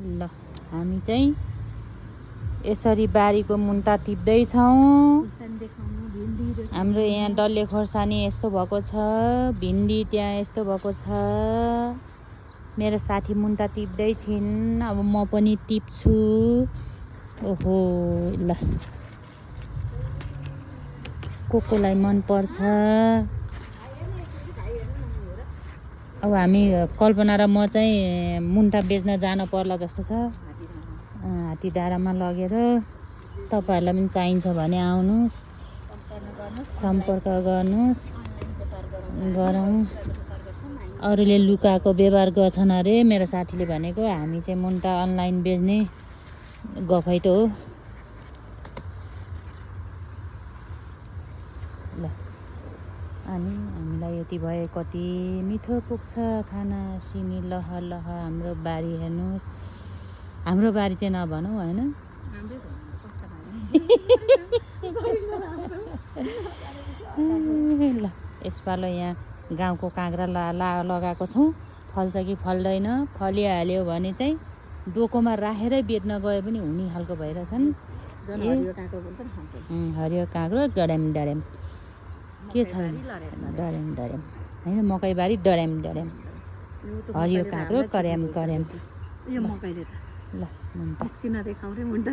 ल हामी चाहिँ यसरी बारीको मुन्टा टिप्दैछौँ। हाम्रो यहाँ डल्ले खोर्सानी यस्तो भएको छ, भिन्डी त्यहाँ यस्तो भएको छ। मेरो साथी मुन्टा टिप्दै छिन्, अब म पनि टिप्छु। ओहो ल कोलाई मन पर्छ। अब हामी कल्पना र म चाहिँ मुन्टा बेच्न जान पर्ला जस्तो छ। हात्तीडाँडामा लगेर तपाईँहरूलाई पनि चाहिन्छ भने आउनुहोस्, सम्पर्क गर्नुहोस्। गरौँ। अरूले लुकाको व्यवहार गर्छन् अरे मेरो साथीले भनेको। हामी चाहिँ मुन्टा अनलाइन बेच्ने गफैतो हो। ल अनि हामीलाई यति भए कति मिठो पुग्छ खाना। सिमी लह लह हाम्रो बारी हेर्नुहोस्। हाम्रो बारी चाहिँ नभनौँ होइन। ल यसपालो यहाँ गाउँको काँक्रा लगाएको छौँ। फल्छ कि फल्दैन, फलिहाल्यो भने चाहिँ डोकोमा राखेरै बेच्न गए पनि हुने खालको भइरहेछन्। हरियो काँक्रो डढ्याम डढ्याम के छ डढ्याम डढ्याम होइन। मकैबारी डढ्याम डढ्याम, हरियो काँक्रो कर्याम कर्याम। ल मुन्टा